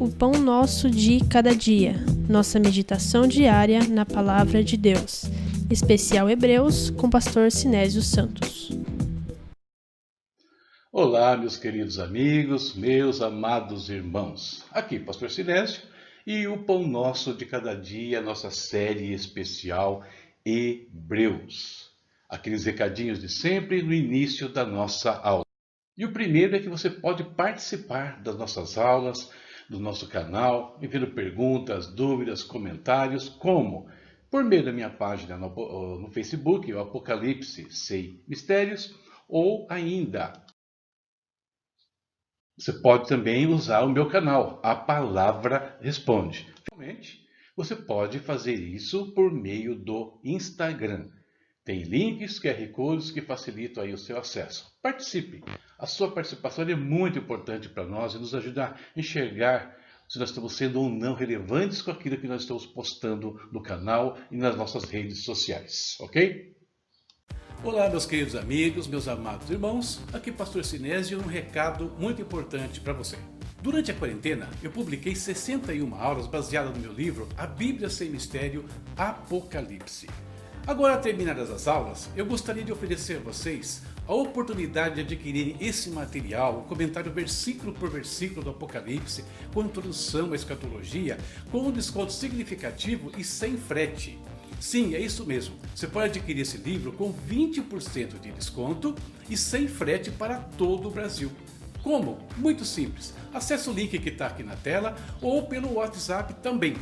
O Pão Nosso de Cada Dia, nossa meditação diária na Palavra de Deus. Especial Hebreus, com pastor Sinésio Santos. Olá, meus queridos amigos, meus amados irmãos. Aqui, pastor Sinésio, e o Pão Nosso de Cada Dia, nossa série especial Hebreus. Aqueles recadinhos de sempre no início da nossa aula. E o primeiro é que você pode participar das nossas aulas, do nosso canal, enviando perguntas, dúvidas, comentários, como? Por meio da minha página no Facebook, o Apocalipse Sem Mistérios, ou ainda, você pode também usar o meu canal, A Palavra Responde. Finalmente, você pode fazer isso por meio do Instagram. Tem links, QR Codes que facilitam aí o seu acesso. Participe! A sua participação é muito importante para nós e nos ajuda a enxergar se nós estamos sendo ou não relevantes com aquilo que nós estamos postando no canal e nas nossas redes sociais, ok? Olá, meus queridos amigos, meus amados irmãos. Aqui pastor Sinésio, um recado muito importante para você. Durante a quarentena, eu publiquei 61 aulas baseadas no meu livro A Bíblia Sem Mistério, Apocalipse. Agora, terminadas as aulas, eu gostaria de oferecer a vocês a oportunidade de adquirirem esse material, o comentário versículo por versículo do Apocalipse, com introdução à escatologia, com um desconto significativo e sem frete. Sim, é isso mesmo. Você pode adquirir esse livro com 20% de desconto e sem frete para todo o Brasil. Como? Muito simples. Acesse o link que está aqui na tela ou pelo WhatsApp também.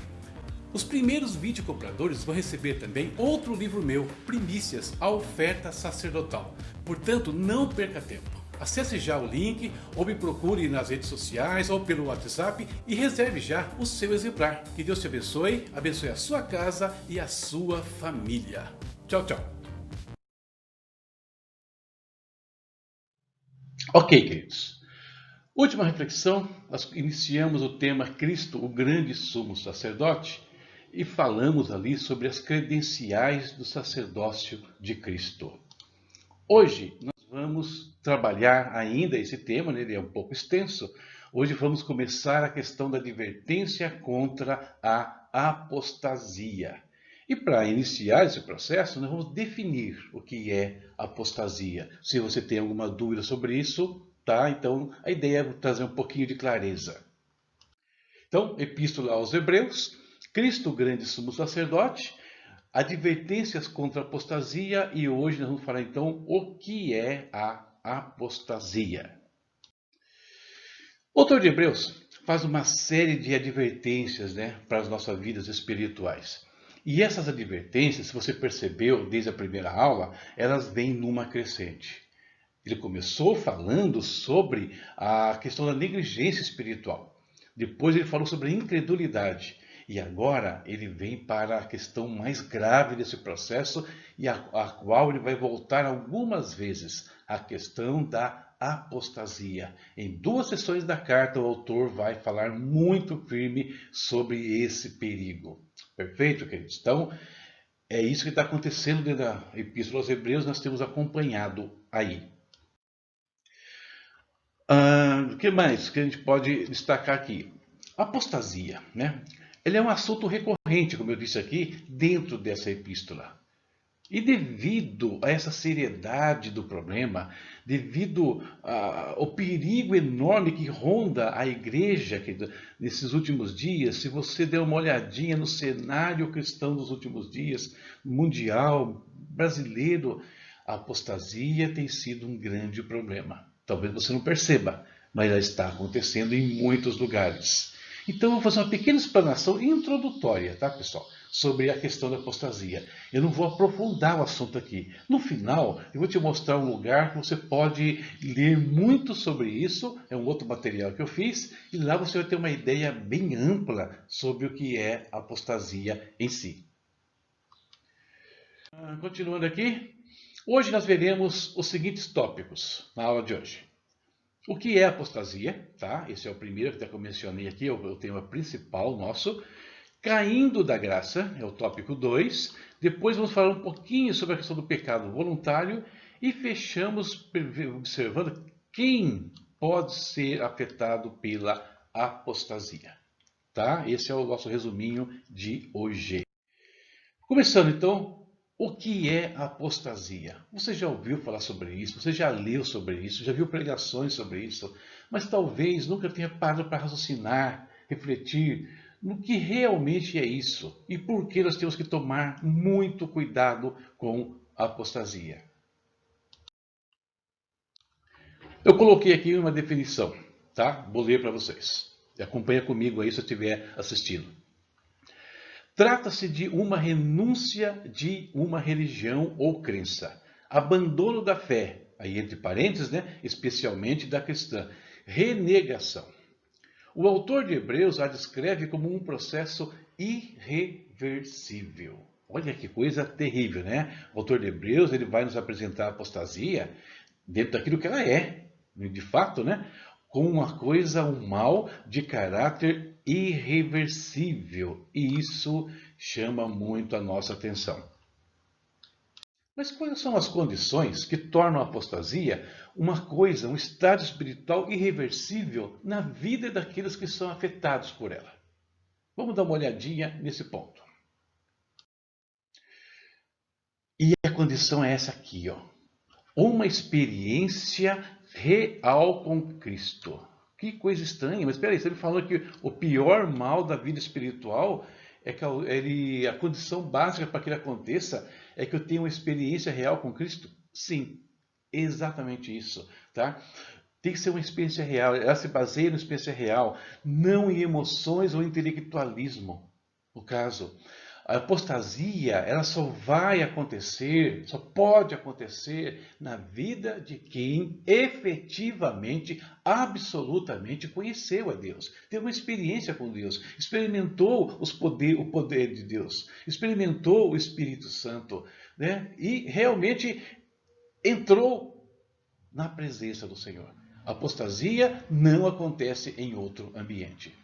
Os primeiros 20 compradores vão receber também outro livro meu, Primícias, a Oferta Sacerdotal. Portanto, não perca tempo. Acesse já o link ou me procure nas redes sociais ou pelo WhatsApp e reserve já o seu exemplar. Que Deus te abençoe, abençoe a sua casa e a sua família. Tchau, tchau. Ok, queridos. Última reflexão, nós iniciamos o tema Cristo, o grande sumo sacerdote, e falamos ali sobre as credenciais do sacerdócio de Cristo. Hoje nós vamos trabalhar ainda esse tema, né? Ele é um pouco extenso. Hoje vamos começar a questão da advertência contra a apostasia. E para iniciar esse processo, nós vamos definir o que é apostasia. Se você tem alguma dúvida sobre isso, tá? Então a ideia é trazer um pouquinho de clareza. Então, Epístola aos Hebreus, Cristo, grande sumo sacerdote, advertências contra a apostasia, e hoje nós vamos falar então o que é a apostasia. O autor de Hebreus faz uma série de advertências, para as nossas vidas espirituais. E essas advertências, se você percebeu desde a primeira aula, elas vêm numa crescente. Ele começou falando sobre a questão da negligência espiritual. Depois ele falou sobre a incredulidade. E agora ele vem para a questão mais grave desse processo e a qual ele vai voltar algumas vezes, a questão da apostasia. Em 2 sessões da carta, o autor vai falar muito firme sobre esse perigo. Perfeito, queridos? Então, é isso que está acontecendo dentro da Epístola aos Hebreus, nós temos acompanhado aí. O que mais que a gente pode destacar aqui? Apostasia, Ele é um assunto recorrente, como eu disse aqui, dentro dessa epístola. E devido a essa seriedade do problema, devido ao perigo enorme que ronda a igreja nesses últimos dias, se você der uma olhadinha no cenário cristão dos últimos dias, mundial, brasileiro, a apostasia tem sido um grande problema. Talvez você não perceba, mas ela está acontecendo em muitos lugares. Então, eu vou fazer uma pequena explanação introdutória, tá, pessoal? Sobre a questão da apostasia. Eu não vou aprofundar o assunto aqui. No final, eu vou te mostrar um lugar que você pode ler muito sobre isso. É um outro material que eu fiz. E lá você vai ter uma ideia bem ampla sobre o que é a apostasia em si. Continuando aqui. Hoje nós veremos os seguintes tópicos na aula de hoje. O que é apostasia? Tá? Esse é o primeiro que eu mencionei aqui, é o tema principal nosso. Caindo da graça, é o tópico 2. Depois vamos falar um pouquinho sobre a questão do pecado voluntário. E fechamos observando quem pode ser afetado pela apostasia. tá? Esse é o nosso resuminho de hoje. Começando então, o que é apostasia? Você já ouviu falar sobre isso? Você já leu sobre isso? Já viu pregações sobre isso? Mas talvez nunca tenha parado para raciocinar, refletir no que realmente é isso e por que nós temos que tomar muito cuidado com a apostasia. Eu coloquei aqui uma definição, tá? Vou ler para vocês. Acompanha comigo aí se eu estiver assistindo. Trata-se de uma renúncia de uma religião ou crença, abandono da fé, aí entre parênteses, né? Especialmente da cristã, renegação. O autor de Hebreus a descreve como um processo irreversível. Olha que coisa terrível, né? O autor de Hebreus ele vai nos apresentar a apostasia dentro daquilo que ela é, de fato, né? Com uma coisa, um mal de caráter irreversível. E isso chama muito a nossa atenção. Mas quais são as condições que tornam a apostasia uma coisa, um estado espiritual irreversível na vida daqueles que são afetados por ela? Vamos dar uma olhadinha nesse ponto. E a condição é essa aqui, ó. Uma experiência real com Cristo. Que coisa estranha, mas espera aí, você me falou que o pior mal da vida espiritual é que a condição básica para que ele aconteça é que eu tenha uma experiência real com Cristo? Sim, exatamente isso, tá? Tem que ser uma experiência real, ela se baseia na experiência real, não em emoções ou intelectualismo, no caso. A apostasia, ela só vai acontecer, só pode acontecer na vida de quem efetivamente, absolutamente conheceu a Deus. Teve uma experiência com Deus, experimentou o poder de Deus, experimentou o Espírito Santo, né? E realmente entrou na presença do Senhor. A apostasia não acontece em outro ambiente.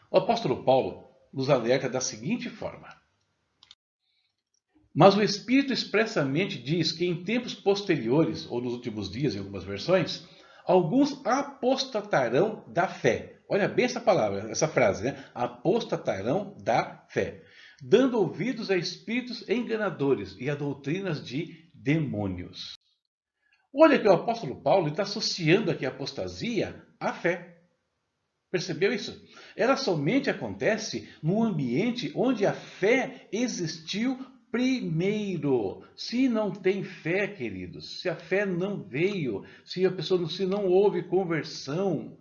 O apóstolo Paulo nos alerta da seguinte forma: mas o Espírito expressamente diz que em tempos posteriores, ou nos últimos dias, em algumas versões, alguns apostatarão da fé. Olha bem essa palavra, essa frase, né? Apostatarão da fé, dando ouvidos a espíritos enganadores e a doutrinas de demônios. Olha que o apóstolo Paulo está associando aqui a apostasia à fé. Percebeu isso? Ela somente acontece num ambiente onde a fé existiu primeiro. Se não tem fé, queridos, se a fé não veio, se a pessoa se não houve conversão,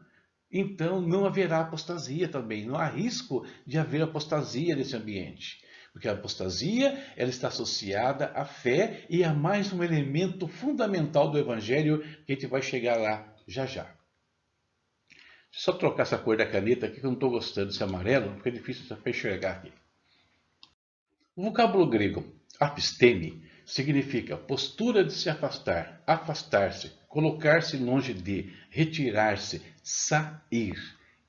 então não haverá apostasia também. Não há risco de haver apostasia nesse ambiente. Porque a apostasia ela está associada à fé e a mais um elemento fundamental do Evangelho que a gente vai chegar lá já já. Deixa eu só trocar essa cor da caneta aqui que eu não estou gostando desse amarelo, porque é difícil para enxergar aqui. O vocábulo grego apisteme significa postura de se afastar, afastar-se, colocar-se longe de, retirar-se, sair.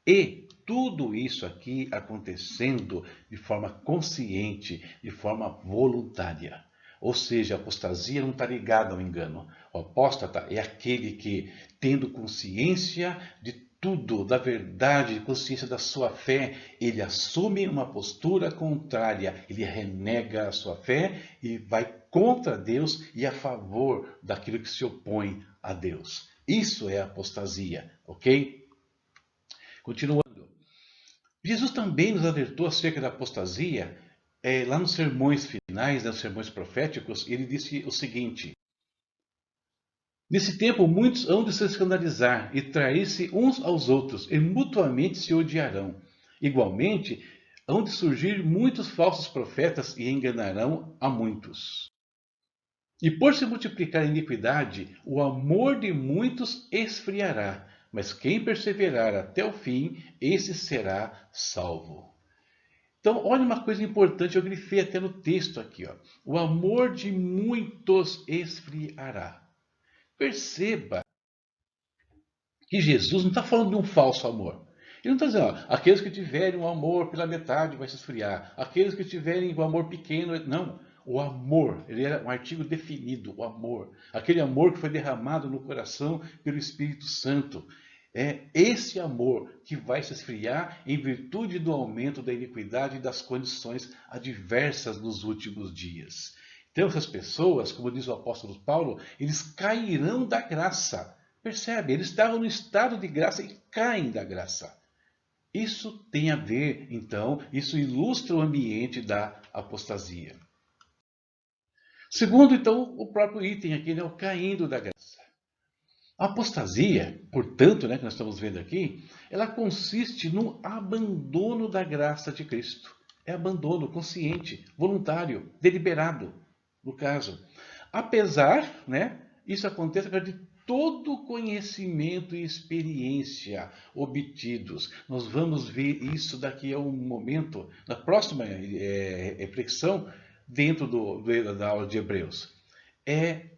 E tudo isso aqui acontecendo de forma consciente, de forma voluntária. Ou seja, a apostasia não está ligada ao engano. O apóstata é aquele que, tendo consciência de tudo, da verdade, consciência da sua fé, ele assume uma postura contrária, ele renega a sua fé e vai contra Deus e a favor daquilo que se opõe a Deus. Isso é apostasia, ok? Continuando. Jesus também nos alertou acerca da apostasia, lá nos sermões finais, nos sermões proféticos, ele disse o seguinte: nesse tempo muitos hão de se escandalizar e trair-se uns aos outros, e mutuamente se odiarão. Igualmente, hão de surgir muitos falsos profetas e enganarão a muitos. E por se multiplicar a iniquidade, o amor de muitos esfriará, mas quem perseverar até o fim, esse será salvo. Então, olha uma coisa importante, eu grifei até no texto aqui, ó. O amor de muitos esfriará. Perceba que Jesus não está falando de um falso amor. Ele não está dizendo, ó, aqueles que tiverem um amor pela metade vai se esfriar. Aqueles que tiverem um amor pequeno, não. O amor, ele era um artigo definido, o amor. Aquele amor que foi derramado no coração pelo Espírito Santo. É esse amor que vai se esfriar em virtude do aumento da iniquidade e das condições adversas nos últimos dias. Então, essas pessoas, como diz o apóstolo Paulo, eles cairão da graça. Percebe? Eles estavam no estado de graça e caem da graça. Isso tem a ver, então, isso ilustra o ambiente da apostasia. Segundo, então, o próprio item aqui, né, o caindo da graça. A apostasia, portanto, né, que nós estamos vendo aqui, ela consiste no abandono da graça de Cristo. É abandono consciente, voluntário, deliberado, no caso. Apesar, né, isso acontece por causa de todo conhecimento e experiência obtidos. Nós vamos ver isso daqui a um momento, na próxima reflexão, dentro da aula de Hebreus. É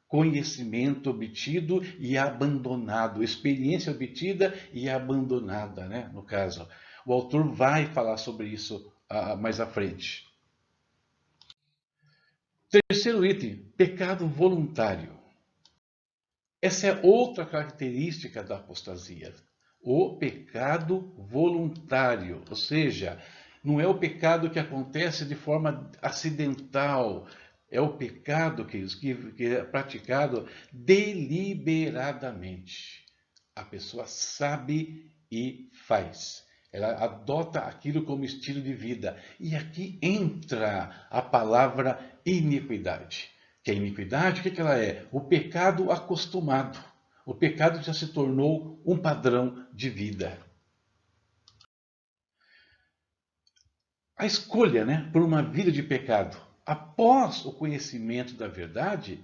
conhecimento obtido e abandonado, experiência obtida e abandonada, né? No caso, o autor vai falar sobre isso mais à frente. Terceiro item, pecado voluntário. Essa é outra característica da apostasia, o pecado voluntário, ou seja, não é o pecado que acontece de forma acidental. É o pecado, que é praticado deliberadamente. A pessoa sabe e faz. Ela adota aquilo como estilo de vida. E aqui entra a palavra iniquidade. Que a iniquidade, o que ela é? O pecado acostumado. O pecado já se tornou um padrão de vida. A escolha, né, por uma vida de pecado após o conhecimento da verdade,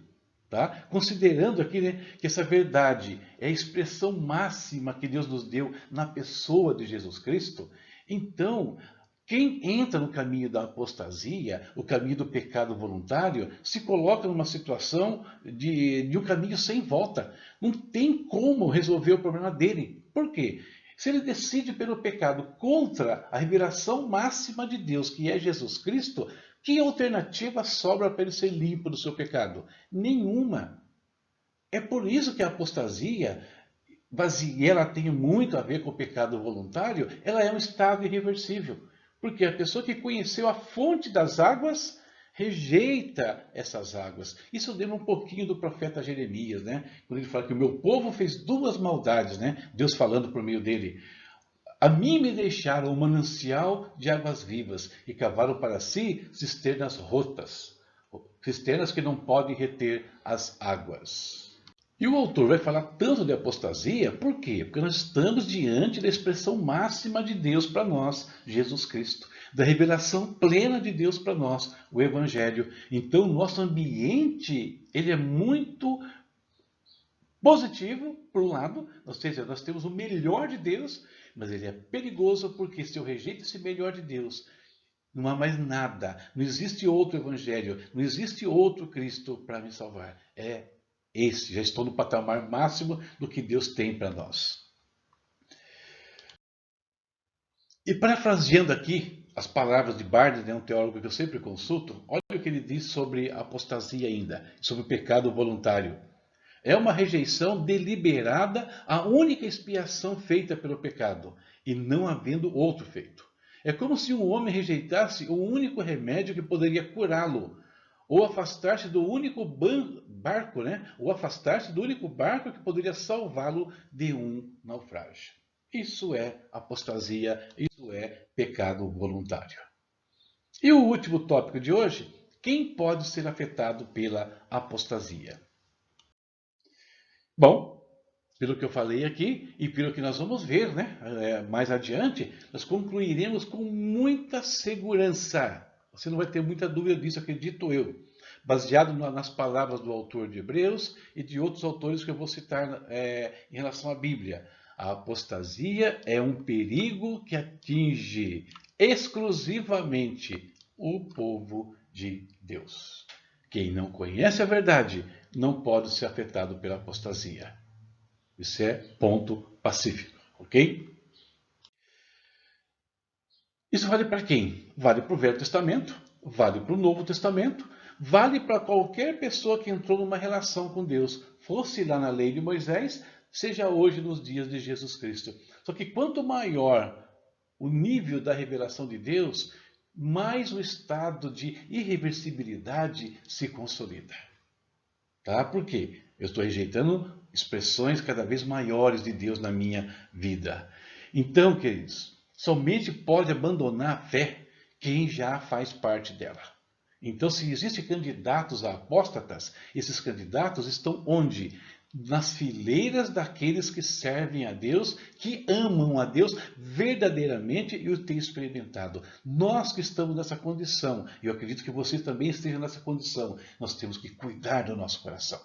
tá? Considerando aqui, né, que essa verdade é a expressão máxima que Deus nos deu na pessoa de Jesus Cristo, então, quem entra no caminho da apostasia, o caminho do pecado voluntário, se coloca numa situação de um caminho sem volta. Não tem como resolver o problema dele. Por quê? Se ele decide pelo pecado contra a revelação máxima de Deus, que é Jesus Cristo, que alternativa sobra para ele ser limpo do seu pecado? Nenhuma. É por isso que a apostasia, e ela tem muito a ver com o pecado voluntário, ela é um estado irreversível. Porque a pessoa que conheceu a fonte das águas rejeita essas águas. Isso lembra um pouquinho do profeta Jeremias, né? Quando ele fala que o meu povo fez duas maldades, né? Deus falando por meio dele. A mim me deixaram um manancial de águas vivas e cavaram para si cisternas rotas, cisternas que não podem reter as águas. E o autor vai falar tanto de apostasia, por quê? Porque nós estamos diante da expressão máxima de Deus para nós, Jesus Cristo, da revelação plena de Deus para nós, o Evangelho. Então, o nosso ambiente, ele é muito positivo, por um lado, ou seja, nós temos o melhor de Deus, mas ele é perigoso porque se eu rejeito esse melhor de Deus, não há mais nada, não existe outro Evangelho, não existe outro Cristo para me salvar. É esse, já estou no patamar máximo do que Deus tem para nós. E parafraseando aqui as palavras de Barnes, um teólogo que eu sempre consulto, olha o que ele diz sobre a apostasia ainda, sobre o pecado voluntário. É uma rejeição deliberada à única expiação feita pelo pecado, e não havendo outro feito. É como se um homem rejeitasse o único remédio que poderia curá-lo, ou afastar-se do único barco, né? Ou afastar-se do único barco que poderia salvá-lo de um naufrágio. Isso é apostasia, isso é pecado voluntário. E o último tópico de hoje, quem pode ser afetado pela apostasia? Bom, pelo que eu falei aqui e pelo que nós vamos ver, né, mais adiante, nós concluiremos com muita segurança. Você não vai ter muita dúvida disso, acredito eu. Baseado nas palavras do autor de Hebreus e de outros autores que eu vou citar em relação à Bíblia. A apostasia é um perigo que atinge exclusivamente o povo de Deus. Quem não conhece a verdade não pode ser afetado pela apostasia. Isso é ponto pacífico, ok? Isso vale para quem? Vale para o Velho Testamento, vale para o Novo Testamento, vale para qualquer pessoa que entrou numa relação com Deus, fosse lá na lei de Moisés, seja hoje nos dias de Jesus Cristo. Só que quanto maior o nível da revelação de Deus, mais o estado de irreversibilidade se consolida. Tá? Por quê? Eu estou rejeitando expressões cada vez maiores de Deus na minha vida. Então, queridos, somente pode abandonar a fé quem já faz parte dela. Então, se existem candidatos a apóstatas, esses candidatos estão onde? Nas fileiras daqueles que servem a Deus, que amam a Deus verdadeiramente e o têm experimentado. Nós que estamos nessa condição, e eu acredito que vocês também estejam nessa condição, nós temos que cuidar do nosso coração.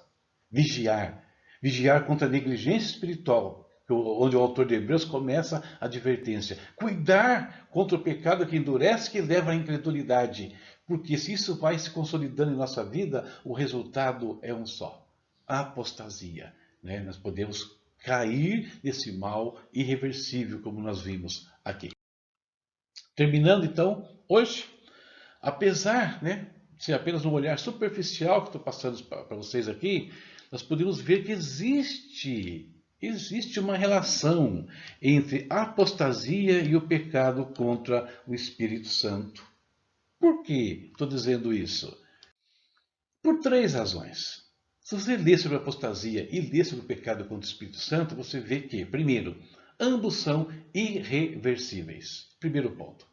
Vigiar contra a negligência espiritual, onde o autor de Hebreus começa a advertência. Cuidar contra o pecado que endurece, que leva à incredulidade. Porque se isso vai se consolidando em nossa vida, o resultado é um só: a apostasia. Né? Nós podemos cair nesse mal irreversível, como nós vimos aqui. Terminando então, hoje, apesar de ser apenas um olhar superficial que estou passando para vocês aqui, nós podemos ver que existe uma relação entre a apostasia e o pecado contra o Espírito Santo. Por que estou dizendo isso? Por 3 razões. Se você ler sobre a apostasia e ler sobre o pecado contra o Espírito Santo, você vê que, primeiro, ambos são irreversíveis. Primeiro ponto,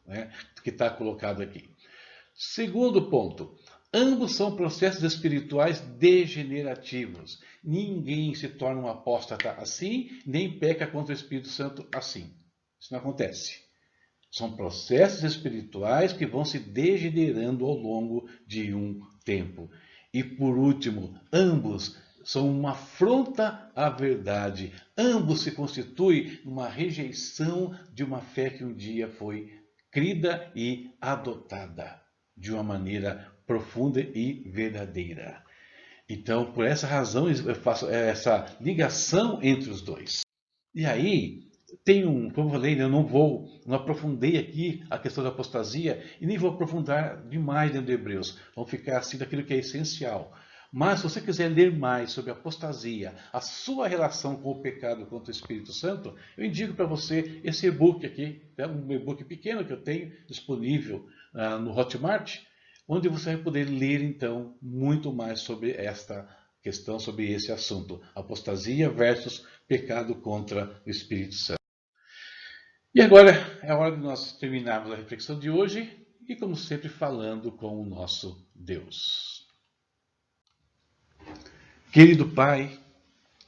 que está colocado aqui. Segundo ponto, ambos são processos espirituais degenerativos. Ninguém se torna um apóstata assim, nem peca contra o Espírito Santo assim. Isso não acontece. São processos espirituais que vão se degenerando ao longo de um tempo. E por último, ambos são uma afronta à verdade. Ambos se constituem uma rejeição de uma fé que um dia foi crida e adotada de uma maneira profunda e verdadeira. Então, por essa razão, eu faço essa ligação entre os dois. E aí, como eu falei, eu não aprofundei aqui a questão da apostasia e nem vou aprofundar demais dentro de Hebreus. Vamos ficar assim daquilo que é essencial. Mas se você quiser ler mais sobre a apostasia, a sua relação com o pecado contra o Espírito Santo, eu indico para você esse e-book aqui, um e-book pequeno que eu tenho disponível no Hotmart, onde você vai poder ler então muito mais sobre esta questão, sobre esse assunto, apostasia versus pecado contra o Espírito Santo. E agora é a hora de nós terminarmos a reflexão de hoje e, como sempre, falando com o nosso Deus. Querido Pai,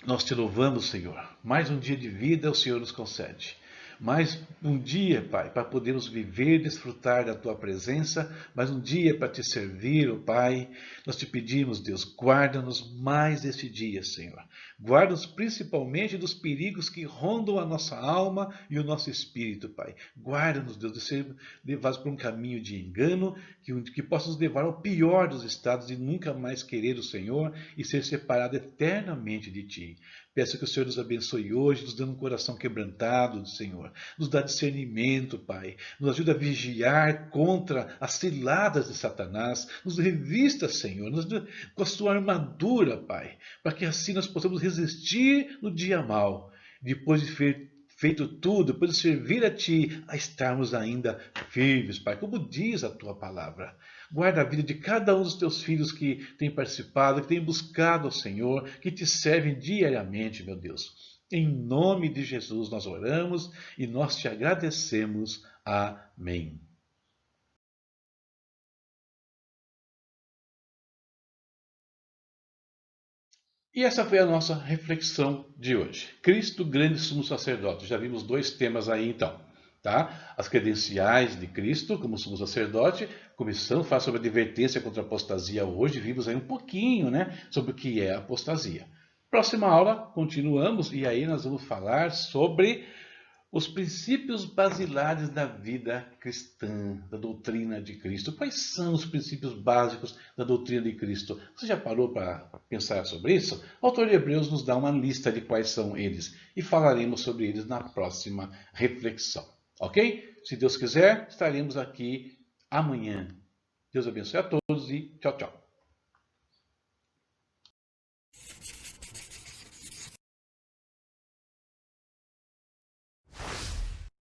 nós te louvamos, Senhor. Mais um dia de vida o Senhor nos concede. Mais um dia, Pai, para podermos viver e desfrutar da Tua presença. Mais um dia para te servir, ó Pai. Nós te pedimos, Deus, guarda-nos mais este dia, Senhor. Guarda-nos principalmente dos perigos que rondam a nossa alma e o nosso espírito, Pai. Guarda-nos, Deus, de ser levados por um caminho de engano, que possa nos levar ao pior dos estados de nunca mais querer o Senhor e ser separado eternamente de Ti. Peço que o Senhor nos abençoe hoje, nos dando um coração quebrantado, Senhor. Nos dá discernimento, Pai. Nos ajuda a vigiar contra as ciladas de Satanás. Nos revista, Senhor, com a sua armadura, Pai. Para que assim nós possamos resistir no dia mau. Depois de feito tudo, depois de servir a Ti, a estarmos ainda firmes, Pai. Como diz a Tua palavra. Guarda a vida de cada um dos Teus filhos que tem participado, que tem buscado ao Senhor, que Te servem diariamente, meu Deus. Em nome de Jesus nós oramos e nós Te agradecemos. Amém. E essa foi a nossa reflexão de hoje. Cristo, grande sumo sacerdote. Já vimos 2 temas aí então. Tá? As credenciais de Cristo como sumo sacerdote. Começamos a falar sobre a advertência contra a apostasia hoje. Vimos aí um pouquinho sobre o que é a apostasia. Próxima aula, continuamos e aí nós vamos falar sobre os princípios basilares da vida cristã, da doutrina de Cristo. Quais são os princípios básicos da doutrina de Cristo? Você já parou para pensar sobre isso? O autor de Hebreus nos dá uma lista de quais são eles e falaremos sobre eles na próxima reflexão. Ok? Se Deus quiser, estaremos aqui amanhã. Deus abençoe a todos e tchau, tchau.